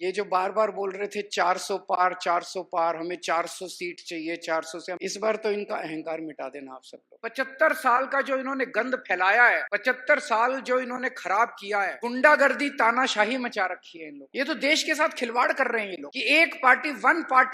ये जो बार बार बोल रहे थे 400 पार 400 पार, हमें 400 सीट चाहिए, 400 से, इस बार तो इनका अहंकार मिटा देना आप सब लोग। 75 साल का जो इन्होंने गंद फैलाया है, 75 साल जो इन्होंने खराब किया है, गुंडागर्दी तानाशाही मचा रखी है इन लोग। ये तो देश के साथ खिलवाड़ कर रहे हैं ये लोग कि एक पार्टी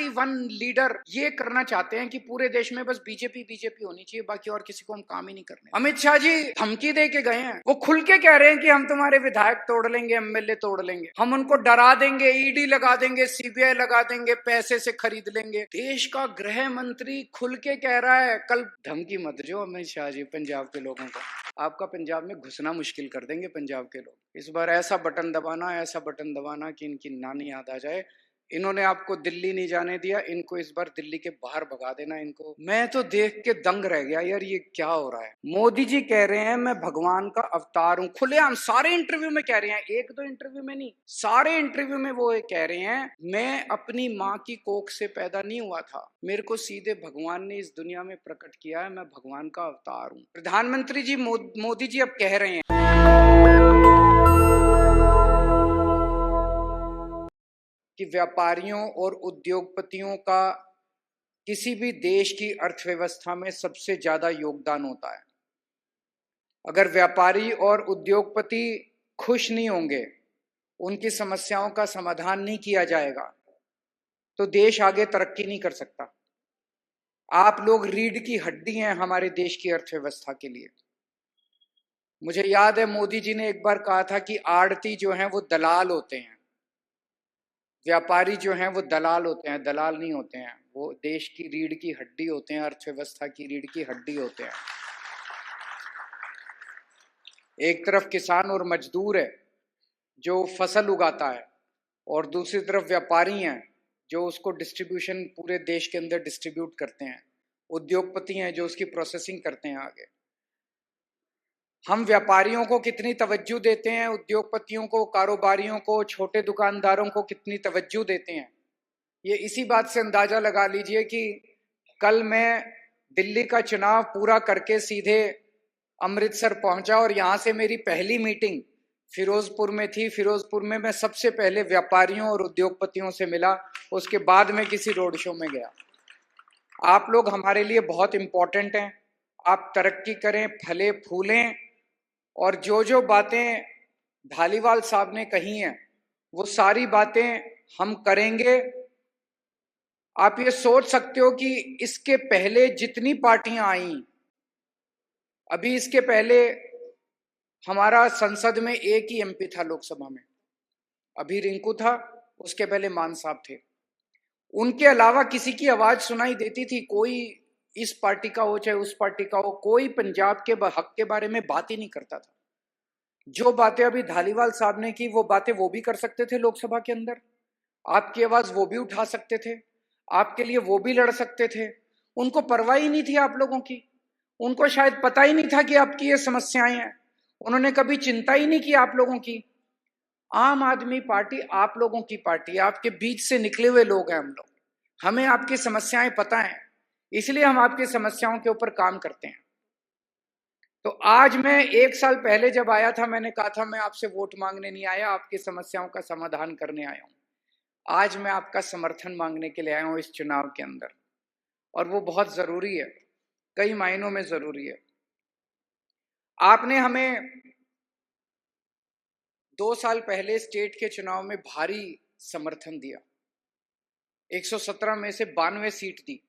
वन लीडर। ये करना चाहते हैं कि पूरे देश में बस बीजेपी बीजेपी होनी चाहिए, बाकी और किसी को हम काम ही नहीं करने। अमित शाह जी धमकी दे के गए हैं, वो खुल के कह रहे हैं कि हम तुम्हारे विधायक तोड़ लेंगे, एमएलए तोड़ लेंगे, हम उनको डरा देंगे, ईडी लगा देंगे, सीबीआई लगा देंगे, पैसे से खरीद लेंगे। देश का गृह मंत्री खुल के कह रहा है। कल धमकी मत जो अमित शाह जी पंजाब के लोगों को, आपका पंजाब में घुसना मुश्किल कर देंगे पंजाब के लोग। इस बार ऐसा बटन दबाना, ऐसा बटन दबाना कि इनकी नानी याद आ जाए। इन्होंने आपको दिल्ली नहीं जाने दिया, इनको इस बार दिल्ली के बाहर भगा देना इनको। मैं तो देख के दंग रह गया यार, ये क्या हो रहा है। मोदी जी कह रहे हैं मैं भगवान का अवतार हूं, खुलेआम सारे इंटरव्यू में कह रहे हैं, एक दो इंटरव्यू में नहीं, सारे इंटरव्यू में वो कह रहे हैं मैं अपनी माँ की कोख से पैदा नहीं हुआ था, मेरे को सीधे भगवान ने इस दुनिया में प्रकट किया है, मैं भगवान का अवतार हूँ। प्रधानमंत्री जी मोदी जी अब कह रहे हैं कि व्यापारियों और उद्योगपतियों का किसी भी देश की अर्थव्यवस्था में सबसे ज्यादा योगदान होता है। अगर व्यापारी और उद्योगपति खुश नहीं होंगे, उनकी समस्याओं का समाधान नहीं किया जाएगा, तो देश आगे तरक्की नहीं कर सकता। आप लोग रीढ़ की हड्डी हैं हमारे देश की अर्थव्यवस्था के लिए। मुझे याद है मोदी जी ने एक बार कहा था कि आड़ती जो हैं वो दलाल होते हैं, व्यापारी जो हैं वो दलाल होते हैं, दलाल नहीं होते हैं, वो देश की रीढ़ की हड्डी होते हैं, अर्थव्यवस्था की रीढ़ की हड्डी होते हैं। एक तरफ किसान और मजदूर है जो फसल उगाता है, और दूसरी तरफ व्यापारी हैं जो उसको डिस्ट्रीब्यूशन पूरे देश के अंदर डिस्ट्रीब्यूट करते हैं, उद्योगपति हैं जो उसकी प्रोसेसिंग करते हैं आगे। हम व्यापारियों को कितनी तवज्जो देते हैं, उद्योगपतियों को, कारोबारियों को, छोटे दुकानदारों को कितनी तवज्जो देते हैं, ये इसी बात से अंदाजा लगा लीजिए कि कल मैं दिल्ली का चुनाव पूरा करके सीधे अमृतसर पहुंचा और यहां से मेरी पहली मीटिंग फिरोजपुर में थी। फिरोजपुर में मैं सबसे पहले व्यापारियों और उद्योगपतियों से मिला, उसके बाद मैं किसी रोड शो में गया। आप लोग हमारे लिए बहुत इंपॉर्टेंट हैं, आप तरक्की करें, फले फूलें, और जो जो बातें धालीवाल साहब ने कही हैं वो सारी बातें हम करेंगे। आप ये सोच सकते हो कि इसके पहले जितनी पार्टियां आई, अभी इसके पहले हमारा संसद में एक ही एमपी था लोकसभा में, अभी रिंकू था, उसके पहले मान साहब थे, उनके अलावा किसी की आवाज सुनाई देती थी? कोई इस पार्टी का हो चाहे उस पार्टी का हो, कोई पंजाब के हक के बारे में बात ही नहीं करता था। जो बातें अभी धालीवाल साहब ने की, वो बातें वो भी कर सकते थे लोकसभा के अंदर, आपकी आवाज वो भी उठा सकते थे, आपके लिए वो भी लड़ सकते थे। उनको परवाह ही नहीं थी आप लोगों की, उनको शायद पता ही नहीं था कि आपकी ये समस्याएं हैं, उन्होंने कभी चिंता ही नहीं की आप लोगों की। आम आदमी पार्टी आप लोगों की पार्टी, आपके बीच से निकले हुए लोग हैं हम लोग, हमें आपकी समस्याएं पता हैं, इसलिए हम आपकी समस्याओं के ऊपर काम करते हैं। तो आज मैं 1 साल पहले जब आया था, मैंने कहा था मैं आपसे वोट मांगने नहीं आया, आपकी समस्याओं का समाधान करने आया हूं। आज मैं आपका समर्थन मांगने के लिए आया हूं इस चुनाव के अंदर, और वो बहुत जरूरी है, कई मायनों में जरूरी है। आपने हमें 2 साल पहले स्टेट के चुनाव में भारी समर्थन दिया, 117 में से 92 सीट दी।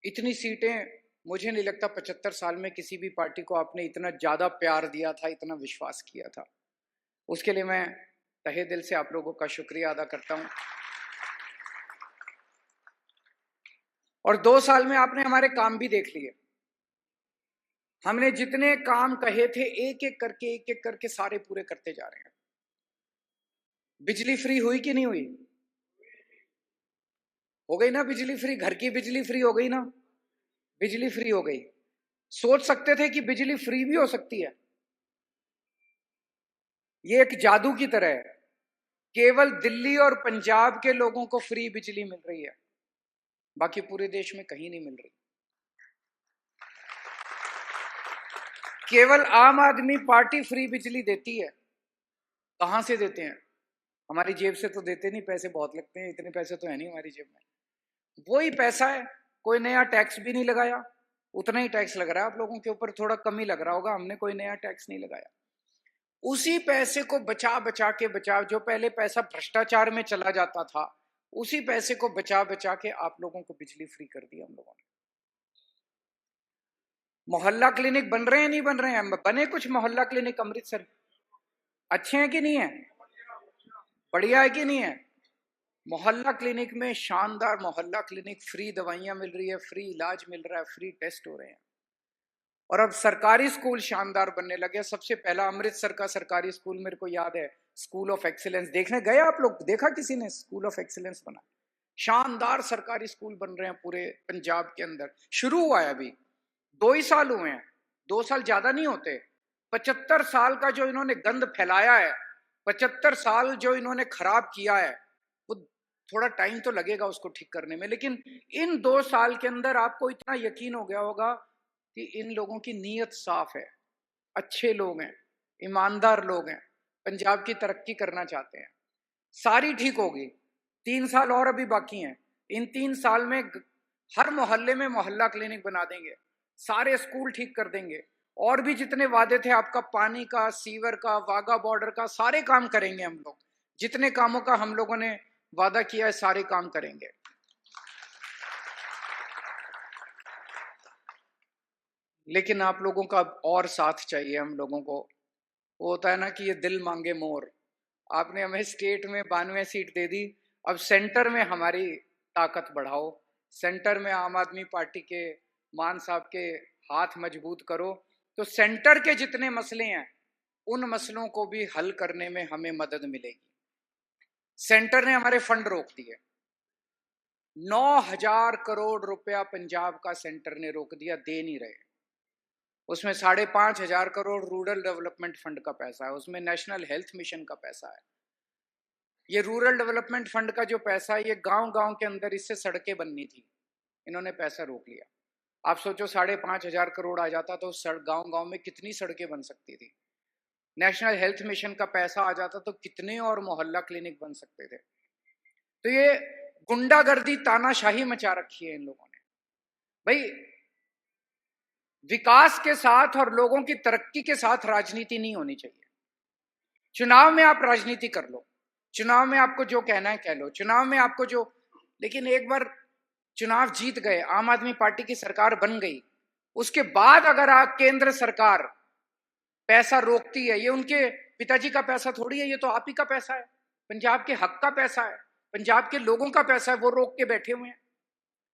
इतनी सीटें मुझे नहीं लगता 75 साल में किसी भी पार्टी को आपने इतना ज्यादा प्यार दिया था, इतना विश्वास किया था। उसके लिए मैं तहे दिल से आप लोगों का शुक्रिया अदा करता हूं। और 2 साल में आपने हमारे काम भी देख लिए। हमने जितने काम कहे थे एक एक करके सारे पूरे करते जा रहे हैं। बिजली फ्री हुई कि नहीं हुई? हो गई ना बिजली फ्री, घर की बिजली फ्री हो गई ना, बिजली फ्री हो गई। सोच सकते थे कि बिजली फ्री भी हो सकती है? ये एक जादू की तरह है, केवल दिल्ली और पंजाब के लोगों को फ्री बिजली मिल रही है, बाकी पूरे देश में कहीं नहीं मिल रही। केवल आम आदमी पार्टी फ्री बिजली देती है। कहां से देते हैं? हमारी जेब से तो देते नहीं, पैसे बहुत लगते हैं, इतने पैसे तो है नहीं हमारी जेब में। वही पैसा है, कोई नया टैक्स भी नहीं लगाया, उतना ही टैक्स लग रहा है आप लोगों के ऊपर, थोड़ा कम ही लग रहा होगा, हमने कोई नया टैक्स नहीं लगाया। उसी पैसे को बचा बचा के जो पहले पैसा भ्रष्टाचार में चला जाता था, उसी पैसे को बचा बचा के आप लोगों को बिजली फ्री कर दी हम लोगों ने। मोहल्ला क्लिनिक बन रहे हैं नहीं बन रहे हैं? बने कुछ मोहल्ला क्लिनिक अमृतसर, अच्छे हैं कि नहीं है, बढ़िया है कि नहीं है? मोहल्ला क्लिनिक में शानदार मोहल्ला क्लिनिक, फ्री दवाइयां मिल रही है, फ्री इलाज मिल रहा है, फ्री टेस्ट हो रहे हैं। और अब सरकारी स्कूल शानदार बनने लगे। सबसे पहला अमृतसर का सरकारी स्कूल मेरे को याद है, स्कूल ऑफ एक्सीलेंस। देखने गए आप लोग? देखा किसी ने स्कूल ऑफ एक्सीलेंस बना? शानदार सरकारी स्कूल बन रहे हैं पूरे पंजाब के अंदर। शुरू हुआ है अभी, 2 ही साल हुए हैं, 2 साल ज्यादा नहीं होते। 75 साल का जो इन्होंने गंद फैलाया है, 75 साल जो इन्होंने खराब किया है, वो थोड़ा टाइम तो लगेगा उसको ठीक करने में, लेकिन इन 2 साल के अंदर आपको इतना यकीन हो गया होगा कि इन लोगों की नीयत साफ है, अच्छे लोग हैं, ईमानदार लोग हैं, पंजाब की तरक्की करना चाहते हैं। सारी ठीक होगी। 3 साल और अभी बाकी हैं। इन 3 साल में हर मोहल्ले में मोहल्ला क्लिनिक बना देंगे, सारे स्कूल ठीक कर देंगे, और भी जितने वादे थे आपका, पानी का, सीवर का, वाघा बॉर्डर का, सारे काम करेंगे हम लोग। जितने कामों का हम लोगों ने वादा किया है, सारे काम करेंगे। लेकिन आप लोगों का और साथ चाहिए हम लोगों को। वो होता है ना कि ये दिल मांगे मोर। आपने हमें स्टेट में 92 सीट दे दी, अब सेंटर में हमारी ताकत बढ़ाओ, सेंटर में आम आदमी पार्टी के मान साहब के हाथ मजबूत करो, तो सेंटर के जितने मसले हैं उन मसलों को भी हल करने में हमें मदद मिलेगी। सेंटर ने हमारे फंड रोक दिए, 9,000 करोड़ रुपया पंजाब का सेंटर ने रोक दिया, दे नहीं रहे। उसमें 5,500 करोड़ रूरल डेवलपमेंट फंड का पैसा है, उसमें नेशनल हेल्थ मिशन का पैसा है। ये रूरल डेवलपमेंट फंड का जो पैसा है, ये गांव गांव के अंदर इससे सड़कें बननी थी, इन्होंने पैसा रोक लिया। आप सोचो 5,500 करोड़ आ जाता तो गांव गांव में कितनी सड़कें बन सकती थी। नेशनल हेल्थ मिशन का पैसा आ जाता तो कितने और मोहल्ला क्लिनिक बन सकते थे। तो ये गुंडागर्दी, तानाशाही मचा रखी है इन लोगों ने। भाई, विकास के साथ और लोगों की तरक्की के साथ राजनीति नहीं होनी चाहिए। चुनाव में आप राजनीति कर लो, चुनाव में आपको जो कहना है कह लो, चुनाव में आपको जो, लेकिन एक बार चुनाव जीत गए, आम आदमी पार्टी की सरकार बन गई, उसके बाद अगर आप केंद्र सरकार पैसा रोकती है, ये उनके पिताजी का पैसा थोड़ी है, ये तो आप ही का पैसा है, पंजाब के हक का पैसा है, पंजाब के लोगों का पैसा है, वो रोक के बैठे हुए हैं।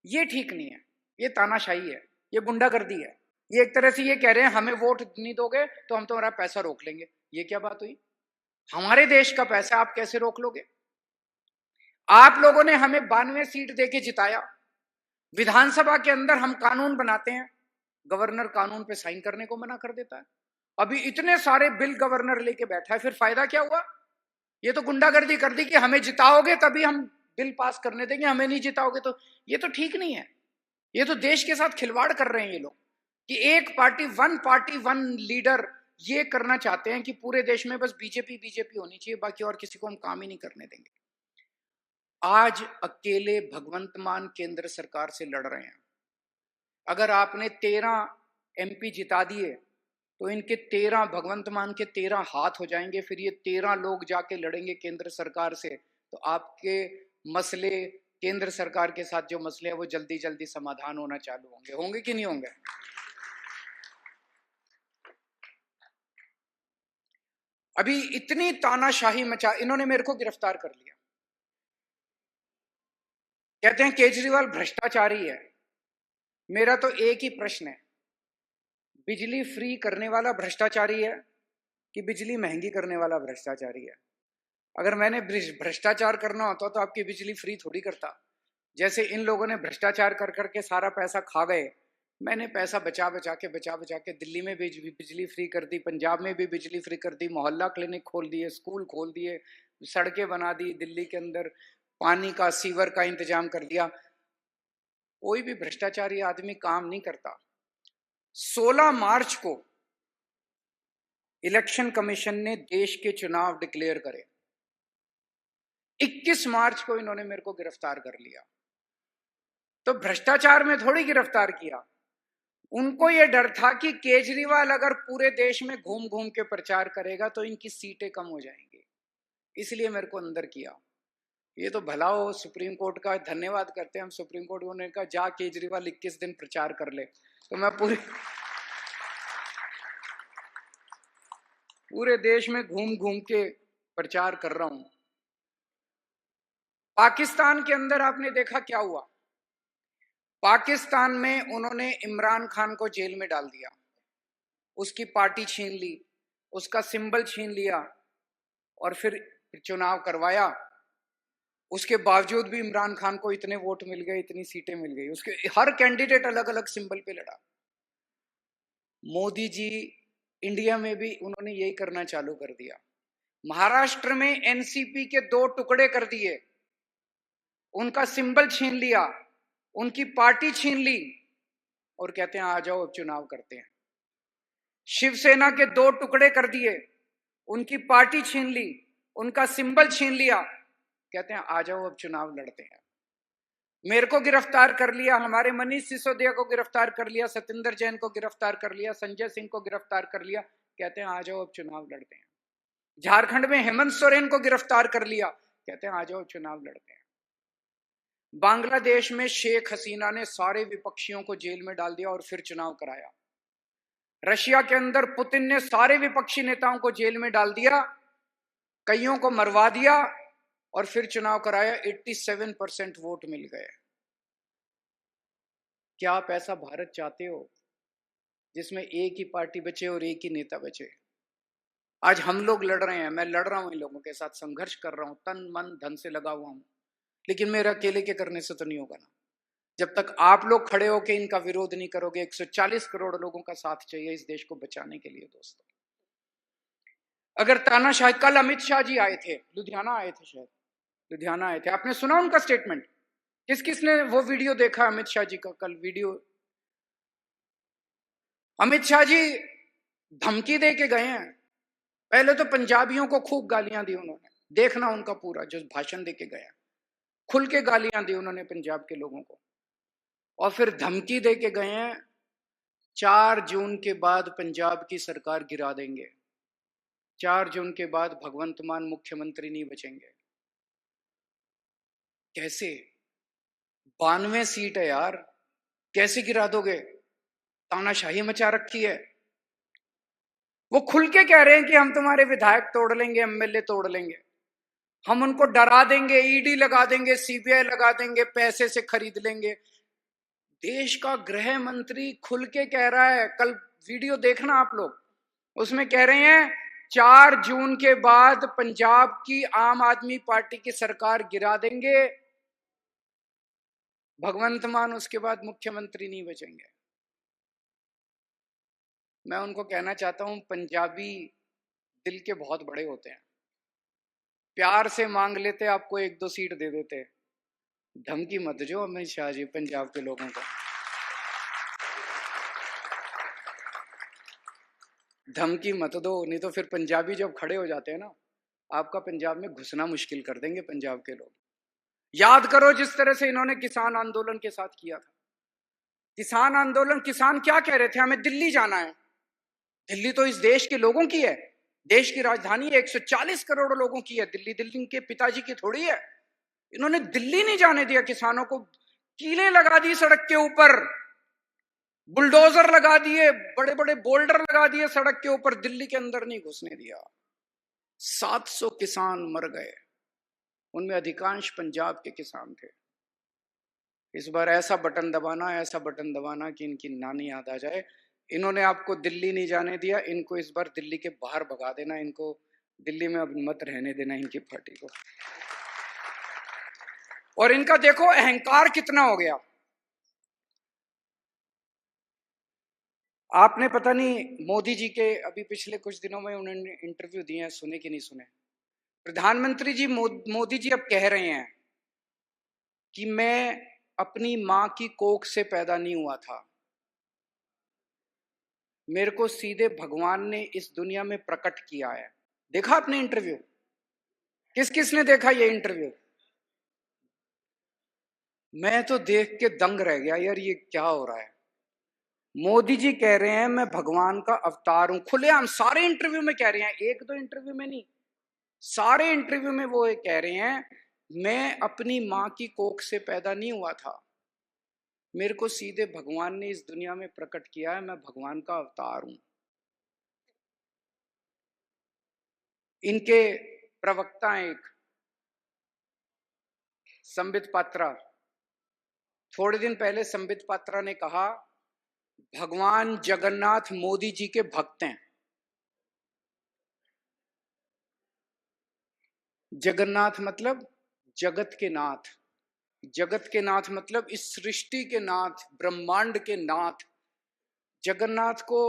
ये ठीक नहीं है, ये तानाशाही है, ये गुंडागर्दी है। ये एक तरह से ये कह रहे हैं हमें वोट नहीं दोगे तो हम तुम्हारा पैसा रोक लेंगे। ये क्या बात हुई? हमारे देश का पैसा आप कैसे रोक लोगे? आप लोगों ने हमें 92 सीट देके जिताया, विधानसभा के अंदर हम कानून बनाते हैं, गवर्नर कानून पे साइन करने को मना कर देता है। अभी इतने सारे बिल गवर्नर लेके बैठा है, फिर फायदा क्या हुआ? ये तो गुंडागर्दी कर दी कि हमें जिताओगे तभी हम बिल पास करने देंगे, हमें नहीं जिताओगे तो। ये तो ठीक नहीं है, ये तो देश के साथ खिलवाड़ कर रहे हैं ये लोग, कि एक पार्टी वन लीडर ये करना चाहते हैं कि पूरे देश में बस बीजेपी होनी चाहिए, बाकी और किसी को हम काम ही नहीं करने देंगे। आज अकेले भगवंत मान केंद्र सरकार से लड़ रहे हैं। अगर आपने 13 MP जिता दिए तो इनके 13 भगवंत मान के 13 हाथ हो जाएंगे, फिर ये 13 लोग जाके लड़ेंगे केंद्र सरकार से, तो आपके मसले, केंद्र सरकार के साथ जो मसले हैं वो जल्दी जल्दी समाधान होना चालू होंगे। होंगे कि नहीं होंगे? अभी इतनी तानाशाही मचा, इन्होंने मेरे को गिरफ्तार कर लिया, कहते हैं केजरीवाल भ्रष्टाचारी है। मेरा तो एक ही प्रश्न है, बिजली फ्री करने वाला भ्रष्टाचारी है कि बिजली महंगी करने वाला भ्रष्टाचारी है? अगर मैंने भ्रष्टाचार करना होता तो आपकी बिजली फ्री थोड़ी करता। जैसे इन लोगों ने भ्रष्टाचार कर करके सारा पैसा खा गए, मैंने पैसा बचा बचा के दिल्ली में भी बिजली फ्री कर दी, पंजाब में भी बिजली फ्री कर दी, मोहल्ला क्लिनिक खोल दिए, स्कूल खोल दिए, सड़कें बना दी, दिल्ली के अंदर पानी का, सीवर का इंतजाम कर दिया। कोई भी भ्रष्टाचारी आदमी काम नहीं करता। 16 मार्च को इलेक्शन कमीशन ने देश के चुनाव डिक्लेयर करे, 21 मार्च को इन्होंने मेरे को गिरफ्तार कर लिया। तो भ्रष्टाचार में थोड़ी गिरफ्तार किया, उनको यह डर था कि केजरीवाल अगर पूरे देश में घूम घूम के प्रचार करेगा तो इनकी सीटें कम हो जाएंगी, इसलिए मेरे को अंदर किया। ये तो भला हो, सुप्रीम कोर्ट का धन्यवाद करते हैं हम। सुप्रीम कोर्ट ने कहा जा केजरीवाल 21 दिन प्रचार कर ले, तो मैं पूरे देश में घूम घूम के प्रचार कर रहा हूं। पाकिस्तान के अंदर आपने देखा क्या हुआ। पाकिस्तान में उन्होंने इमरान खान को जेल में डाल दिया, उसकी पार्टी छीन ली, उसका सिंबल छीन लिया और फिर चुनाव करवाया। उसके बावजूद भी इमरान खान को इतने वोट मिल गए, इतनी सीटें मिल गई, उसके हर कैंडिडेट अलग अलग सिंबल पे लड़ा। मोदी जी इंडिया में भी उन्होंने यही करना चालू कर दिया। महाराष्ट्र में एनसीपी के 2 टुकड़े कर दिए, उनका सिंबल छीन लिया, उनकी पार्टी छीन ली और कहते हैं आ जाओ अब चुनाव करते हैं। शिवसेना के 2 टुकड़े कर दिए, उनकी पार्टी छीन ली, उनका सिंबल छीन लिया, कहते हैं आ जाओ अब चुनाव लड़ते हैं। मेरे को गिरफ्तार कर लिया, हमारे मनीष सिसोदिया को गिरफ्तार कर लिया, सत्येंद्र जैन को गिरफ्तार कर लिया, संजय सिंह को गिरफ्तार कर लिया, कहते हैं आ जाओ अब चुनाव लड़ते हैं। झारखंड में हेमंत सोरेन को गिरफ्तार कर लिया, कहते हैं आ जाओ चुनाव लड़ते हैं। बांग्लादेश में शेख हसीना ने सारे विपक्षियों को जेल में डाल दिया और फिर चुनाव कराया। रशिया के अंदर पुतिन ने सारे विपक्षी नेताओं को जेल में डाल दिया, कईयों को मरवा दिया और फिर चुनाव कराया। 87% वोट मिल गए। क्या आप ऐसा भारत चाहते हो जिसमें एक ही पार्टी बचे और एक ही नेता बचे? आज हम लोग लड़ रहे हैं, मैं लड़ रहा हूं, इन लोगों के साथ संघर्ष कर रहा हूं, तन मन धन से लगा हुआ हूं, लेकिन मेरा अकेले के करने से तो नहीं होगा ना। जब तक आप लोग खड़े होकर इनका विरोध नहीं करोगे। 140 करोड़ लोगों का साथ चाहिए इस देश को बचाने के लिए। दोस्तों, अगर तानाशाही, कल अमित शाह जी आए थे, लुधियाना आए थे, शायद लुधियाना आए थे, आपने सुना उनका स्टेटमेंट? किस किसने वो वीडियो देखा अमित शाह जी का कल वीडियो? अमित शाह जी धमकी दे के गए हैं। पहले तो पंजाबियों को खूब गालियां दी उन्होंने, देखना उनका पूरा जो भाषण दे के गया, खुल के गालियां दी उन्होंने पंजाब के लोगों को, और फिर धमकी दे के गए हैं 4 जून के बाद पंजाब की सरकार गिरा देंगे, 4 जून के बाद भगवंत मान मुख्यमंत्री नहीं बचेंगे। कैसे? 92 सीट है यार, कैसे गिरा दोगे? तानाशाही मचा रखी है। वो खुल के कह रहे हैं कि हम तुम्हारे विधायक तोड़ लेंगे, एमएलए तोड़ लेंगे, हम उनको डरा देंगे, ईडी लगा देंगे, सीबीआई लगा देंगे, पैसे से खरीद लेंगे। देश का गृह मंत्री खुल के कह रहा है, कल वीडियो देखना आप लोग, उसमें कह रहे हैं 4 जून के बाद पंजाब की आम आदमी पार्टी की सरकार गिरा देंगे, भगवंत मान उसके बाद मुख्यमंत्री नहीं बचेंगे। मैं उनको कहना चाहता हूं, पंजाबी दिल के बहुत बड़े होते हैं, प्यार से मांग लेते, आपको 1-2 सीट दे देते। धमकी मत दो अमित शाह जी पंजाब के लोगों को, धमकी मत दो, नहीं तो फिर पंजाबी जब खड़े हो जाते हैं ना, आपका पंजाब में घुसना मुश्किल कर देंगे पंजाब के लोग। याद करो जिस तरह से इन्होंने किसान आंदोलन के साथ किया था। किसान आंदोलन, किसान क्या कह रहे थे? हमें दिल्ली जाना है। दिल्ली तो इस देश के लोगों की है, देश की राजधानी है, 140 करोड़ लोगों की है दिल्ली, दिल्ली के पिताजी की थोड़ी है। इन्होंने दिल्ली नहीं जाने दिया किसानों को, कीलें लगा दी सड़क के ऊपर, बुलडोजर लगा दिए, बड़े बड़े बोल्डर लगा दिए सड़क के ऊपर, दिल्ली के अंदर नहीं घुसने दिया। 700 किसान मर गए, उनमें अधिकांश पंजाब के किसान थे। इस बार ऐसा बटन दबाना, ऐसा बटन दबाना कि इनकी नानी याद आ जाए। इन्होंने आपको दिल्ली नहीं जाने दिया, इनको इस बार दिल्ली के बाहर भगा देना, इनको दिल्ली में अब मत रहने देना इनकी पार्टी को। और इनका देखो अहंकार कितना हो गया। आपने पता नहीं मोदी जी के अभी पिछले कुछ दिनों में उन्होंने इंटरव्यू दिए हैं, सुने कि नहीं सुने? प्रधानमंत्री जी मोदी जी अब कह रहे हैं कि मैं अपनी मां की कोख से पैदा नहीं हुआ था, मेरे को सीधे भगवान ने इस दुनिया में प्रकट किया है। देखा आपने इंटरव्यू? किस किसने देखा ये इंटरव्यू? मैं तो देख के दंग रह गया यार, ये क्या हो रहा है। मोदी जी कह रहे हैं मैं भगवान का अवतार हूं, खुलेआम सारे इंटरव्यू में कह रहे हैं, एक दो इंटरव्यू में नहीं, सारे इंटरव्यू में वो कह रहे हैं मैं अपनी मां की कोख से पैदा नहीं हुआ था, मेरे को सीधे भगवान ने इस दुनिया में प्रकट किया है, मैं भगवान का अवतार हूं। इनके प्रवक्ता एक संबित पात्रा, थोड़े दिन पहले संबित पात्रा ने कहा भगवान जगन्नाथ मोदी जी के भक्त हैं। जगन्नाथ मतलब जगत के नाथ, जगत के नाथ मतलब इस सृष्टि के नाथ, ब्रह्मांड के नाथ। जगन्नाथ को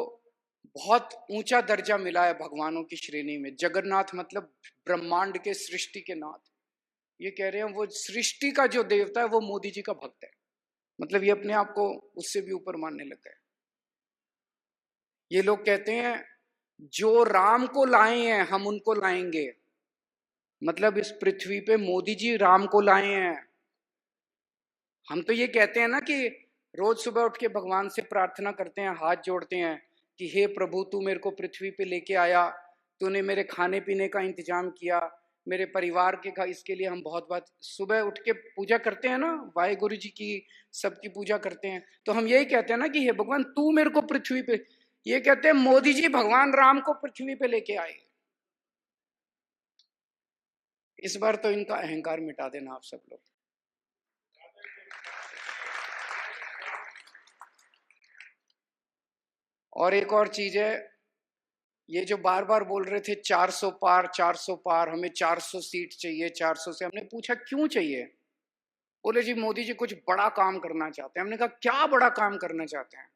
बहुत ऊंचा दर्जा मिला है भगवानों की श्रेणी में। जगन्नाथ मतलब ब्रह्मांड के, सृष्टि के नाथ। ये कह रहे हैं वो सृष्टि का जो देवता है वो मोदी जी का भक्त है, मतलब ये अपने आप को उससे भी ऊपर मानने लग गए। ये लोग कहते हैं जो राम को लाए हैं हम उनको लाएंगे, मतलब इस पृथ्वी पे मोदी जी राम को लाए हैं। हम तो ये कहते हैं ना कि रोज सुबह उठ के भगवान से प्रार्थना करते हैं, हाथ जोड़ते हैं कि हे प्रभु तू मेरे को पृथ्वी पे लेके आया, तूने मेरे खाने पीने का इंतजाम किया, मेरे परिवार के का, इसके लिए हम बहुत बात सुबह उठ के पूजा करते हैं ना, वाहेगुरु जी की सबकी पूजा करते हैं। तो हम यही कहते हैं ना कि हे भगवान तू मेरे को पृथ्वी पे, ये कहते हैं मोदी जी भगवान राम को पृथ्वी पे लेके आए। इस बार तो इनका अहंकार मिटा देना आप सब लोग। और एक और चीज है, ये जो बार बार बोल रहे थे 400 पार 400 पार, हमें 400 सीट चाहिए, 400 से हमने पूछा क्यों चाहिए? बोले जी मोदी जी कुछ बड़ा काम करना चाहते हैं। हमने कहा क्या बड़ा काम करना चाहते हैं?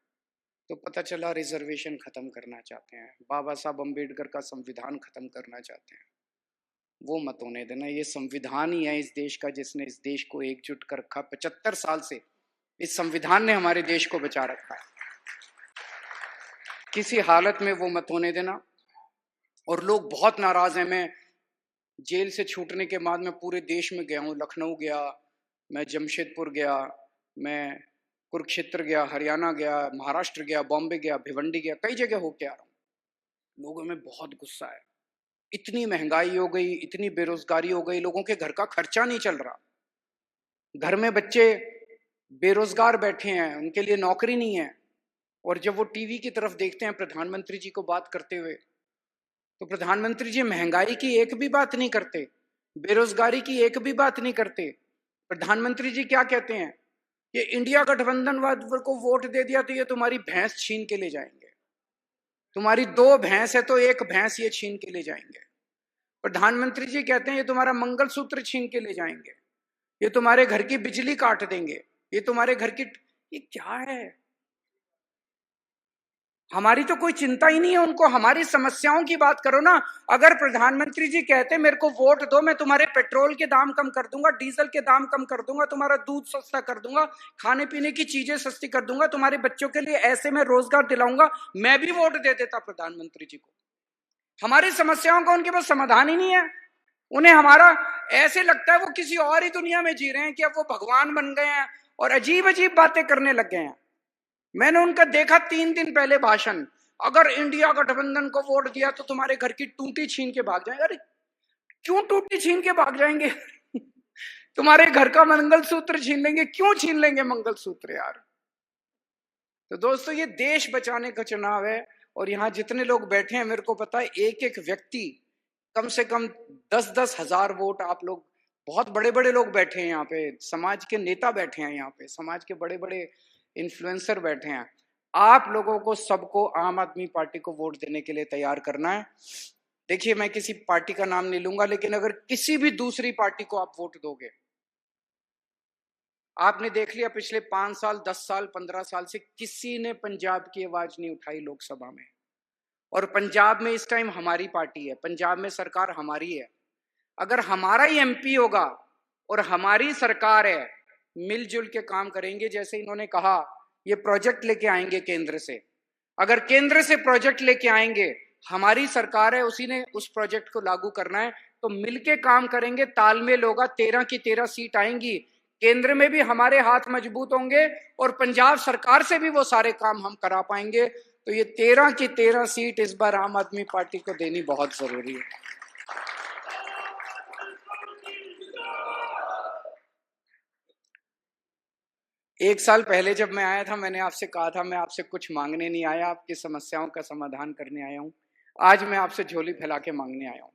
तो पता चला रिजर्वेशन खत्म करना चाहते हैं, बाबा साहब अम्बेडकर का संविधान खत्म करना चाहते हैं। वो मत होने देना, ये संविधान ही है इस देश का जिसने इस देश को एकजुट कर रखा। 75 साल से इस संविधान ने हमारे देश को बचा रखा है, किसी हालत में वो मत होने देना। और लोग बहुत नाराज हैं। मैं जेल से छूटने के बाद मैं पूरे देश में गया हूँ, लखनऊ गया, मैं जमशेदपुर गया, मैं कुरुक्षेत्र गया, हरियाणा गया, महाराष्ट्र गया, बॉम्बे गया, भिवंडी गया, कई जगह होके आ रहा हूँ। लोगों में बहुत गुस्सा है, इतनी महंगाई हो गई, इतनी बेरोजगारी हो गई, लोगों के घर का खर्चा नहीं चल रहा, घर में बच्चे बेरोजगार बैठे हैं, उनके लिए नौकरी नहीं है। और जब वो टीवी की तरफ देखते हैं प्रधानमंत्री जी को बात करते हुए, तो प्रधानमंत्री जी महंगाई की एक भी बात नहीं करते, बेरोजगारी की एक भी बात नहीं करते। प्रधानमंत्री जी क्या कहते हैं? ये इंडिया गठबंधन वाले को वोट दे दिया तो ये तुम्हारी भैंस छीन के ले जाएंगे, तुम्हारी 2 भैंस है तो 1 भैंस ये छीन के ले जाएंगे। प्रधानमंत्री जी कहते हैं ये तुम्हारा मंगलसूत्र छीन के ले जाएंगे, ये तुम्हारे घर की बिजली काट देंगे, ये तुम्हारे घर की, ये क्या है? हमारी तो कोई चिंता ही नहीं है उनको, हमारी समस्याओं की बात करो ना। अगर प्रधानमंत्री जी कहते मेरे को वोट दो, मैं तुम्हारे पेट्रोल के दाम कम कर दूंगा, डीजल के दाम कम कर दूंगा, तुम्हारा दूध सस्ता कर दूंगा, खाने पीने की चीजें सस्ती कर दूंगा, तुम्हारे बच्चों के लिए ऐसे मैं रोजगार दिलाऊंगा, मैं भी वोट दे देता प्रधानमंत्री जी को। हमारी समस्याओं का उनके पास समाधान ही नहीं है। उन्हें हमारा ऐसे लगता है वो किसी और ही दुनिया में जी रहे हैं कि अब वो भगवान बन गए हैं और अजीब अजीब बातें करने लग गए हैं। मैंने उनका देखा 3 दिन पहले भाषण, अगर इंडिया गठबंधन को वोट दिया तो तुम्हारे घर की टूटी छीन के भाग जाएंगे। अरे क्यों टूटी छीन के भाग जाएंगे? तुम्हारे घर का मंगलसूत्र छीन लेंगे, क्यों छीन लेंगे मंगलसूत्र यार? तो दोस्तों ये देश बचाने का चुनाव है, और यहाँ जितने लोग बैठे हैं मेरे को पता है एक एक व्यक्ति कम से कम 10-10 हजार वोट, आप लोग बहुत बड़े बड़े लोग बैठे हैं यहाँ पे, समाज के नेता बैठे हैं यहाँ पे, समाज के बड़े बड़े इन्फ्लुएंसर बैठे हैं। आप लोगों को सबको आम आदमी पार्टी को वोट देने के लिए तैयार करना है। देखिए मैं किसी पार्टी का नाम नहीं लूंगा, लेकिन अगर किसी भी दूसरी पार्टी को आप वोट दोगे, आपने देख लिया पिछले 5 साल 10 साल 15 साल से किसी ने पंजाब की आवाज नहीं उठाई लोकसभा में, और पंजाब में इस टाइम हमारी पार्टी है, पंजाब में सरकार हमारी है। अगर हमारा ही एमपी होगा और हमारी सरकार है, मिलजुल के काम करेंगे, जैसे इन्होंने कहा ये प्रोजेक्ट लेके आएंगे केंद्र से, अगर केंद्र से प्रोजेक्ट लेके आएंगे, हमारी सरकार है, उसी ने उस प्रोजेक्ट को लागू करना है, तो मिलके काम करेंगे, तालमेल होगा, 13 की 13 सीट आएंगी। केंद्र में भी हमारे हाथ मजबूत होंगे और पंजाब सरकार से भी वो सारे काम हम करा पाएंगे। तो ये 13 की 13 सीट इस बार आम आदमी पार्टी को देनी बहुत जरूरी है। एक साल पहले जब मैं आया था, मैंने आपसे कहा था मैं आपसे कुछ मांगने नहीं आया, आपकी समस्याओं का समाधान करने आया हूं। आज मैं आपसे झोली फैला के मांगने आया हूं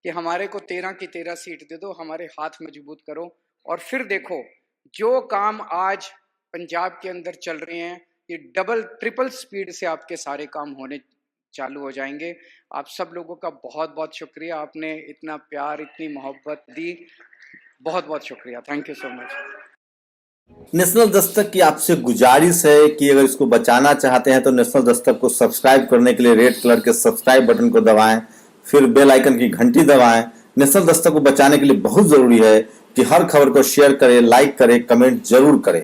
कि हमारे को 13 की 13 सीट दे दो, हमारे हाथ मजबूत करो, और फिर देखो जो काम आज पंजाब के अंदर चल रहे हैं ये डबल ट्रिपल स्पीड से आपके सारे काम होने चालू हो जाएंगे। आप सब लोगों का बहुत बहुत शुक्रिया, आपने इतना प्यार, इतनी मोहब्बत दी, बहुत बहुत शुक्रिया। Thank you so much. National Dastak की आपसे गुजारिश है कि अगर इसको बचाना चाहते हैं तो नेशनल दस्तक को सब्सक्राइब करने के लिए रेड कलर के सब्सक्राइब बटन को दबाएं, फिर बेल आइकन की घंटी दबाएं। नेशनल दस्तक को बचाने के लिए बहुत जरूरी है कि हर खबर को शेयर करें, लाइक करें, कमेंट जरूर करें।